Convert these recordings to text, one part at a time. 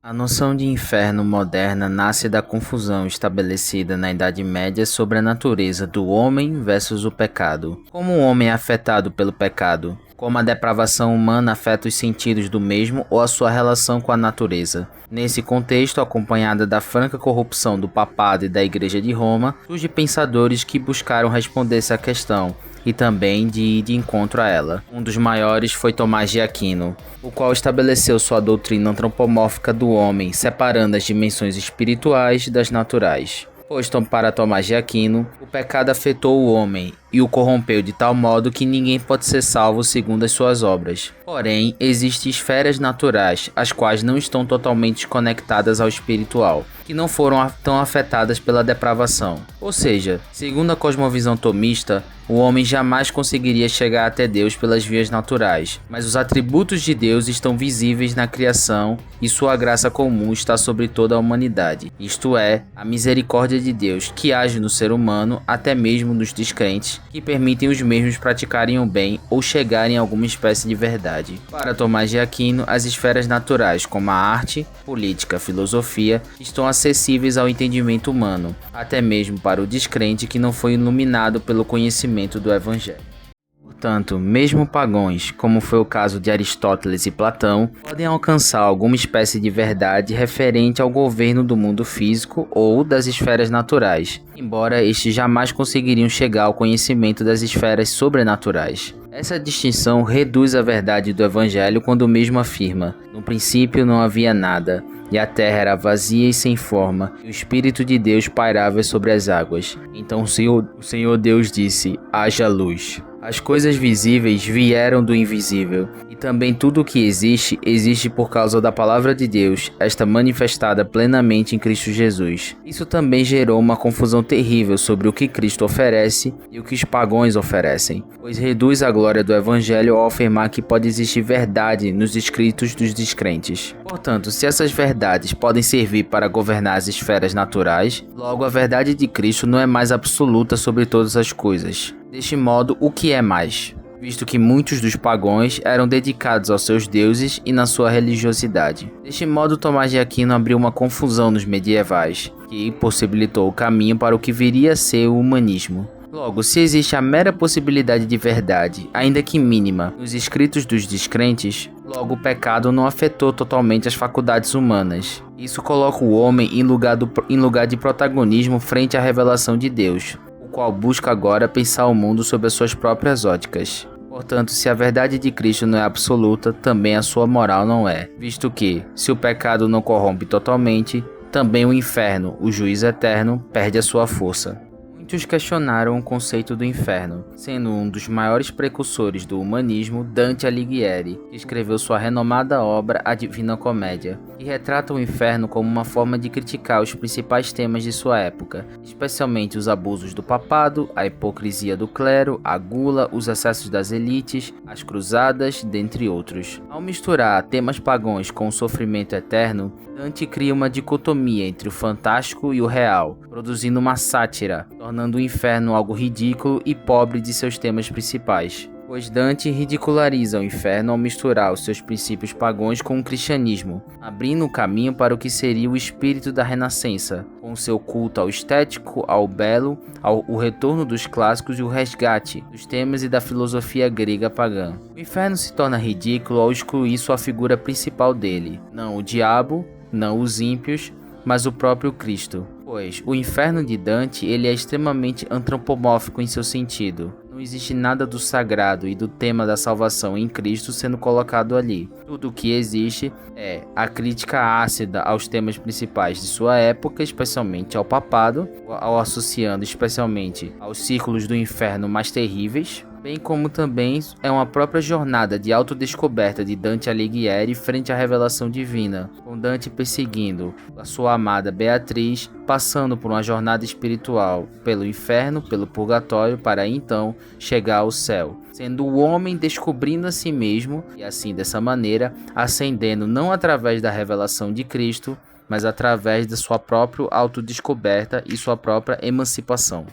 A noção de inferno moderna nasce da confusão estabelecida na Idade Média sobre a natureza do homem versus o pecado. Como o homem é afetado pelo pecado? Como a depravação humana afeta os sentidos do mesmo ou a sua relação com a natureza? Nesse contexto, acompanhada da franca corrupção do papado e da Igreja de Roma, surgem pensadores que buscaram responder essa questão e também de ir de encontro a ela. Um dos maiores foi Tomás de Aquino, o qual estabeleceu sua doutrina antropomórfica do homem, separando as dimensões espirituais das naturais. Pois, para Tomás de Aquino, o pecado afetou o homem e o corrompeu de tal modo que ninguém pode ser salvo segundo as suas obras. Porém, existem esferas naturais, as quais não estão totalmente conectadas ao espiritual, que não foram tão afetadas pela depravação. Ou seja, segundo a cosmovisão tomista, o homem jamais conseguiria chegar até Deus pelas vias naturais, mas os atributos de Deus estão visíveis na criação e sua graça comum está sobre toda a humanidade, isto é, a misericórdia de Deus que age no ser humano, até mesmo nos descrentes, que permitem os mesmos praticarem o bem ou chegarem a alguma espécie de verdade. Para Tomás de Aquino, as esferas naturais, como a arte, política, filosofia, estão acessíveis ao entendimento humano, até mesmo para o descrente que não foi iluminado pelo conhecimento do Evangelho. Portanto, mesmo pagãos, como foi o caso de Aristóteles e Platão, podem alcançar alguma espécie de verdade referente ao governo do mundo físico ou das esferas naturais, embora estes jamais conseguiriam chegar ao conhecimento das esferas sobrenaturais. Essa distinção reduz a verdade do Evangelho quando o mesmo afirma: no princípio não havia nada, e a terra era vazia e sem forma, e o Espírito de Deus pairava sobre as águas. Então o Senhor Deus disse: haja luz. As coisas visíveis vieram do invisível, e também tudo o que existe, existe por causa da palavra de Deus, esta manifestada plenamente em Cristo Jesus. Isso também gerou uma confusão terrível sobre o que Cristo oferece e o que os pagãos oferecem, pois reduz a glória do Evangelho ao afirmar que pode existir verdade nos escritos dos descrentes. Portanto, se essas verdades podem servir para governar as esferas naturais, logo a verdade de Cristo não é mais absoluta sobre todas as coisas. Deste modo, o que é mais? Visto que muitos dos pagãos eram dedicados aos seus deuses e na sua religiosidade. Deste modo, Tomás de Aquino abriu uma confusão nos medievais, que possibilitou o caminho para o que viria a ser o humanismo. Logo, se existe a mera possibilidade de verdade, ainda que mínima, nos escritos dos descrentes, logo o pecado não afetou totalmente as faculdades humanas. Isso coloca o homem em lugar de protagonismo frente à revelação de Deus, o qual busca agora pensar o mundo sob as suas próprias óticas. Portanto, se a verdade de Cristo não é absoluta, também a sua moral não é, visto que, se o pecado não corrompe totalmente, também o inferno, o juízo eterno, perde a sua força. Muitos questionaram o conceito do inferno, sendo um dos maiores precursores do humanismo Dante Alighieri, que escreveu sua renomada obra A Divina Comédia, que retrata o inferno como uma forma de criticar os principais temas de sua época, especialmente os abusos do papado, a hipocrisia do clero, a gula, os excessos das elites, as cruzadas, dentre outros. Ao misturar temas pagãos com o sofrimento eterno, Dante cria uma dicotomia entre o fantástico e o real, produzindo uma sátira, tornando o inferno algo ridículo e pobre de seus temas principais. Pois Dante ridiculariza o inferno ao misturar os seus princípios pagãos com o cristianismo, abrindo o caminho para o que seria o espírito da Renascença, com seu culto ao estético, ao belo, o retorno dos clássicos e o resgate dos temas e da filosofia grega pagã. O inferno se torna ridículo ao excluir sua figura principal dele, não o diabo, não os ímpios, mas o próprio Cristo. Pois o inferno de Dante ele é extremamente antropomórfico em seu sentido. Não existe nada do sagrado e do tema da salvação em Cristo sendo colocado ali. Tudo o que existe é a crítica ácida aos temas principais de sua época, especialmente ao papado, ao associando especialmente aos círculos do inferno mais terríveis, bem como também é uma própria jornada de autodescoberta de Dante Alighieri frente à revelação divina, com Dante perseguindo a sua amada Beatriz, passando por uma jornada espiritual pelo inferno, pelo purgatório, para então chegar ao céu, sendo o homem descobrindo a si mesmo e assim dessa maneira ascendendo não através da revelação de Cristo, mas através da sua própria autodescoberta e sua própria emancipação.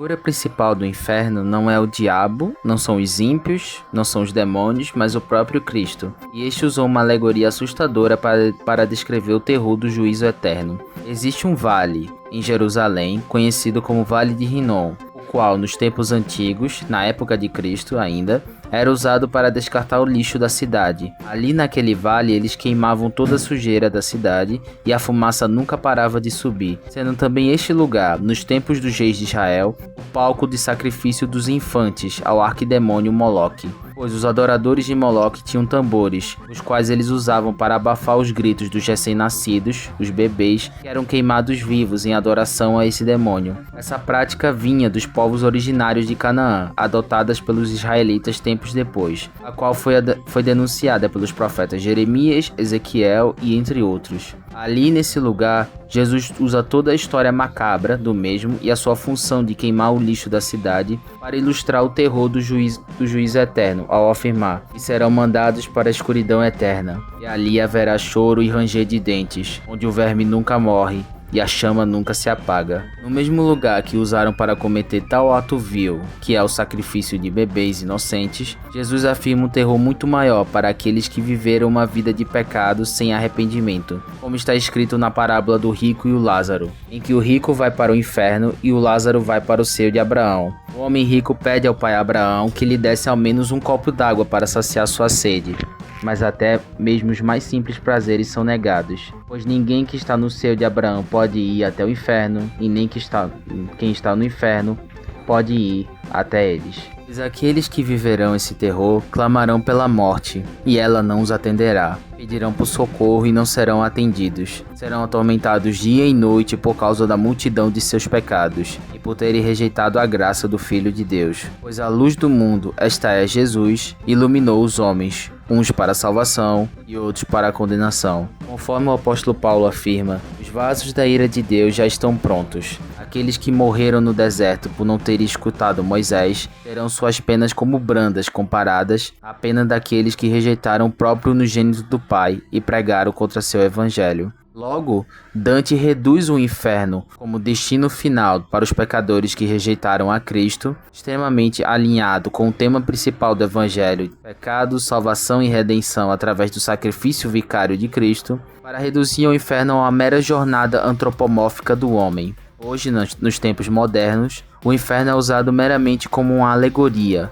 figura principal do inferno não é o diabo, não são os ímpios, não são os demônios, mas o próprio Cristo. E este usou uma alegoria assustadora para descrever o terror do juízo eterno. Existe um vale em Jerusalém, conhecido como Vale de Rinom, o qual nos tempos antigos, na época de Cristo ainda, era usado para descartar o lixo da cidade. Ali naquele vale eles queimavam toda a sujeira da cidade e a fumaça nunca parava de subir, sendo também este lugar, nos tempos dos reis de Israel, o palco de sacrifício dos infantes ao arquidemônio Moloque. Pois os adoradores de Moloque tinham tambores, os quais eles usavam para abafar os gritos dos recém-nascidos, os bebês, que eram queimados vivos em adoração a esse demônio. Essa prática vinha dos povos originários de Canaã, adotadas pelos israelitas tempos depois, a qual foi denunciada pelos profetas Jeremias, Ezequiel e entre outros. Ali nesse lugar, Jesus usa toda a história macabra do mesmo e a sua função de queimar o lixo da cidade para ilustrar o terror do juízo eterno, ao afirmar que serão mandados para a escuridão eterna. E ali haverá choro e ranger de dentes, onde o verme nunca morre e a chama nunca se apaga. No mesmo lugar que usaram para cometer tal ato vil, que é o sacrifício de bebês inocentes, Jesus afirma um terror muito maior para aqueles que viveram uma vida de pecado sem arrependimento, como está escrito na parábola do rico e o Lázaro, em que o rico vai para o inferno e o Lázaro vai para o seio de Abraão. O homem rico pede ao pai Abraão que lhe desse ao menos um copo d'água para saciar sua sede. Mas até mesmo os mais simples prazeres são negados, pois ninguém que está no seio de Abraão pode ir até o inferno, e nem quem está no inferno pode ir até eles. Pois aqueles que viverão esse terror clamarão pela morte, e ela não os atenderá. Pedirão por socorro e não serão atendidos. Serão atormentados dia e noite por causa da multidão de seus pecados, e por terem rejeitado a graça do Filho de Deus. Pois a luz do mundo, esta é Jesus, iluminou os homens, uns para a salvação e outros para a condenação. Conforme o apóstolo Paulo afirma, os vasos da ira de Deus já estão prontos. Aqueles que morreram no deserto por não terem escutado Moisés terão suas penas como brandas comparadas à pena daqueles que rejeitaram o próprio unigênito do Pai e pregaram contra seu evangelho. Logo, Dante reduz o inferno como destino final para os pecadores que rejeitaram a Cristo, extremamente alinhado com o tema principal do Evangelho, pecado, salvação e redenção através do sacrifício vicário de Cristo, para reduzir o inferno a uma mera jornada antropomórfica do homem. Hoje, nos tempos modernos, o inferno é usado meramente como uma alegoria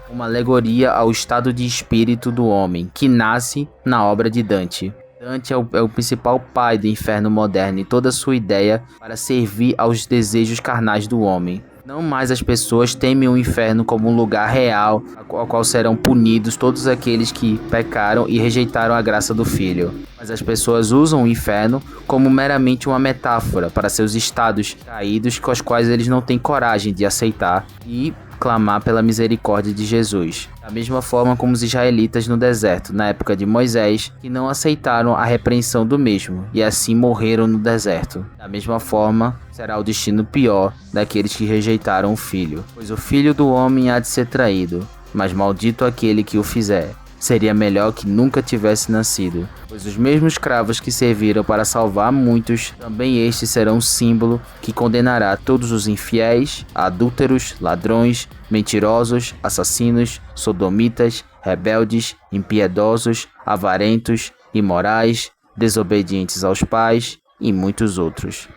ao estado de espírito do homem, que nasce na obra de Dante. Dante é o principal pai do inferno moderno e toda a sua ideia para servir aos desejos carnais do homem. Não mais as pessoas temem o inferno como um lugar real, ao qual serão punidos todos aqueles que pecaram e rejeitaram a graça do Filho. Mas as pessoas usam o inferno como meramente uma metáfora para seus estados caídos com os quais eles não têm coragem de aceitar e clamar pela misericórdia de Jesus. Da mesma forma como os israelitas no deserto, na época de Moisés, que não aceitaram a repreensão do mesmo, e assim morreram no deserto. Da mesma forma, será o destino pior daqueles que rejeitaram o Filho, pois o Filho do homem há de ser traído, mas maldito aquele que o fizer. Seria melhor que nunca tivesse nascido, pois os mesmos cravos que serviram para salvar muitos, também estes serão um símbolo que condenará todos os infiéis, adúlteros, ladrões, mentirosos, assassinos, sodomitas, rebeldes, impiedosos, avarentos, imorais, desobedientes aos pais e muitos outros.